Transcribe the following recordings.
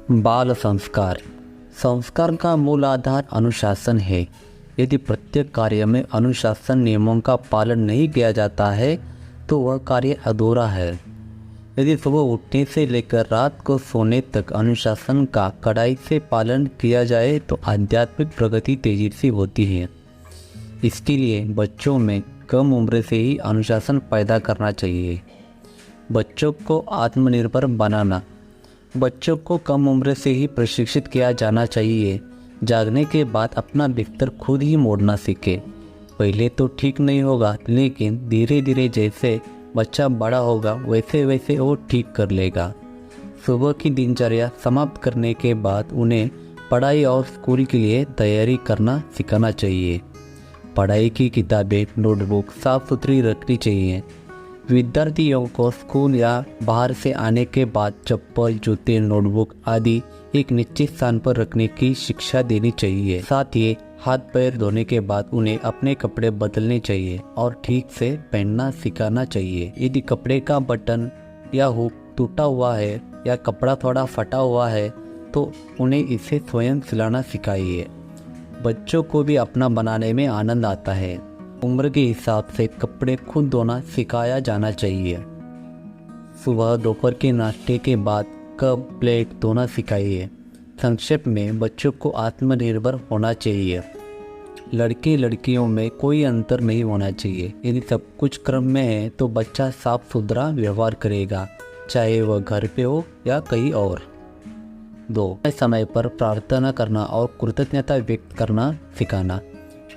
बाल संस्कार। संस्कार का मूल आधार अनुशासन है। यदि प्रत्येक कार्य में अनुशासन नियमों का पालन नहीं किया जाता है तो वह कार्य अधूरा है। यदि सुबह उठने से लेकर रात को सोने तक अनुशासन का कड़ाई से पालन किया जाए तो आध्यात्मिक प्रगति तेजी से होती है। इसके लिए बच्चों में कम उम्र से ही अनुशासन पैदा करना चाहिए। बच्चों को आत्मनिर्भर बनाना। बच्चों को कम उम्र से ही प्रशिक्षित किया जाना चाहिए। जागने के बाद अपना बिस्तर खुद ही मोड़ना सीखे। पहले तो ठीक नहीं होगा, लेकिन धीरे धीरे जैसे बच्चा बड़ा होगा वैसे वैसे वो ठीक कर लेगा। सुबह की दिनचर्या समाप्त करने के बाद उन्हें पढ़ाई और स्कूल के लिए तैयारी करना सिखाना चाहिए। पढ़ाई की किताबें, नोटबुक साफ सुथरी रखनी चाहिए। विद्यार्थियों को स्कूल या बाहर से आने के बाद चप्पल, जूते, नोटबुक आदि एक निश्चित स्थान पर रखने की शिक्षा देनी चाहिए। साथ ही हाथ पैर धोने के बाद उन्हें अपने कपड़े बदलने चाहिए और ठीक से पहनना सिखाना चाहिए। यदि कपड़े का बटन या हुक टूटा हुआ है या कपड़ा थोड़ा फटा हुआ है तो उन्हें इसे स्वयं सिलाना सिखाइए। बच्चों को भी अपना बनाने में आनंद आता है। उम्र के हिसाब से कपड़े खुद धोना सिखाया जाना चाहिए। सुबह दोपहर के नाश्ते के बाद कप प्लेट धोना सिखाइए। संक्षेप में बच्चों को आत्मनिर्भर होना चाहिए। लड़के लड़कियों में कोई अंतर नहीं होना चाहिए। यदि सब कुछ क्रम में है तो बच्चा साफ सुथरा व्यवहार करेगा, चाहे वह घर पे हो या कहीं और। 2. समय पर प्रार्थना करना और कृतज्ञता व्यक्त करना सिखाना।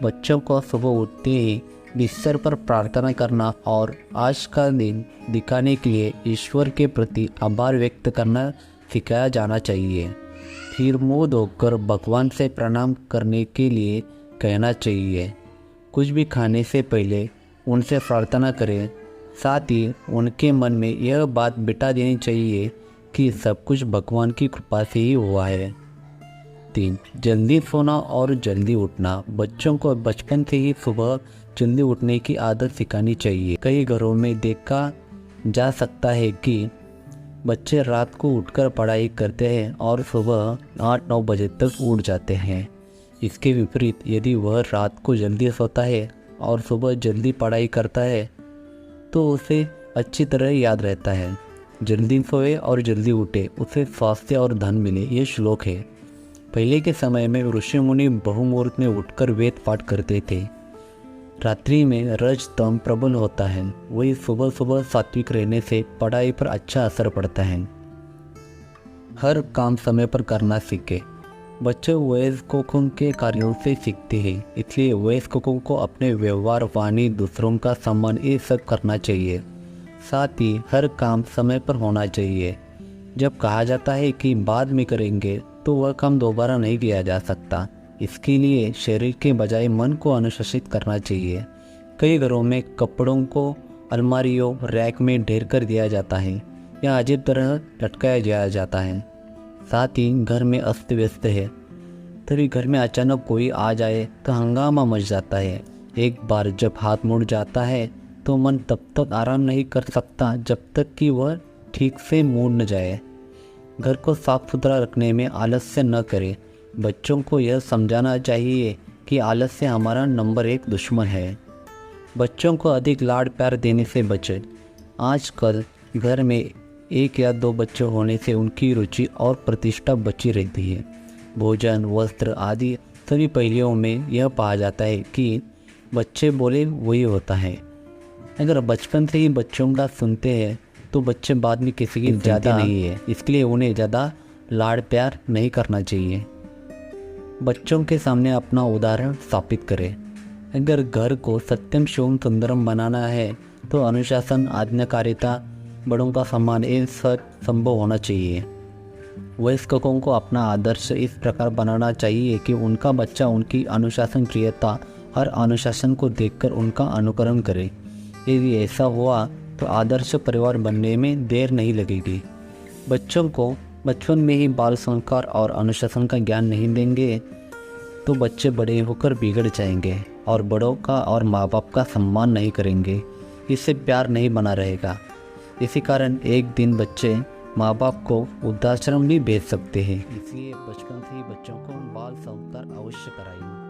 बच्चों को सुबह उठते ही बिस्तर पर प्रार्थना करना और आज का दिन दिखाने के लिए ईश्वर के प्रति आभार व्यक्त करना सिखाया जाना चाहिए। फिर मुंह धोकर भगवान से प्रणाम करने के लिए कहना चाहिए। कुछ भी खाने से पहले उनसे प्रार्थना करें। साथ ही उनके मन में यह बात बिठा देनी चाहिए कि सब कुछ भगवान की कृपा से ही हुआ है। 3. जल्दी सोना और जल्दी उठना। बच्चों को बचपन से ही सुबह जल्दी उठने की आदत सिखानी चाहिए। कई घरों में देखा जा सकता है कि बच्चे रात को उठकर पढ़ाई करते हैं और सुबह 8-9 बजे तक उठ जाते हैं। इसके विपरीत यदि वह रात को जल्दी सोता है और सुबह जल्दी पढ़ाई करता है तो उसे अच्छी तरह याद रहता है। जल्दी सोए और जल्दी उठे, उसे स्वास्थ्य और धन मिले, ये श्लोक है। पहले के समय में ऋषि मुनि बहुमुहूर्त में उठकर वेद पाठ करते थे। रात्रि में रज तम प्रबल होता है, वही सुबह सुबह सात्विक रहने से पढ़ाई पर अच्छा असर पड़ता है। हर काम समय पर करना सीखे। बच्चे वयस्कों के कार्यों से सीखते हैं, इसलिए वयस्कों को अपने व्यवहार, वाणी, दूसरों का सम्मान ये सब करना चाहिए। साथ ही हर काम समय पर होना चाहिए। जब कहा जाता है कि बाद में करेंगे तो वह काम दोबारा नहीं किया जा सकता। इसके लिए शरीर के बजाय मन को अनुशासित करना चाहिए। कई घरों में कपड़ों को अलमारियों, रैक में ढेर कर दिया जाता है या अजीब तरह लटकाया जाता है। साथ ही घर में अस्त व्यस्त है, तभी घर में अचानक कोई आ जाए तो हंगामा मच जाता है। एक बार जब हाथ मुड़ जाता है तो मन तब तक आराम नहीं कर सकता जब तक कि वह ठीक से मुड़ न जाए। घर को साफ सुथरा रखने में आलस्य न करें। बच्चों को यह समझाना चाहिए कि आलस्य हमारा नंबर 1 दुश्मन है। बच्चों को अधिक लाड प्यार देने से बचें। आजकल घर में 1 या 2 बच्चे होने से उनकी रुचि और प्रतिष्ठा बची रहती है। भोजन, वस्त्र आदि सभी पहलुओं में यह पाया जाता है कि बच्चे बोले वही होता है। अगर बचपन से ही बच्चों का सुनते हैं तो बच्चे बाद में किसी की ज़्यादा नहीं है, इसलिए उन्हें ज़्यादा लाड़ प्यार नहीं करना चाहिए। बच्चों के सामने अपना उदाहरण स्थापित करें। अगर घर को सत्यम शिवम सुंदरम बनाना है तो अनुशासन, आज्ञाकारिता, बड़ों का सम्मान, ये सब संभव होना चाहिए। वयस्कों को अपना आदर्श इस प्रकार बनाना चाहिए कि उनका बच्चा उनकी अनुशासन प्रियता और अनुशासन को देखकर उनका अनुकरण करे। यदि ऐसा हुआ तो आदर्श परिवार बनने में देर नहीं लगेगी। बच्चों को बचपन में ही बाल संस्कार और अनुशासन का ज्ञान नहीं देंगे तो बच्चे बड़े होकर बिगड़ जाएंगे और बड़ों का और माँ बाप का सम्मान नहीं करेंगे। इससे प्यार नहीं बना रहेगा। इसी कारण एक दिन बच्चे माँ बाप को वृद्धाश्रम भी भेज सकते हैं। इसलिए बचपन से ही बच्चों को बाल संस्कार अवश्य कराइए।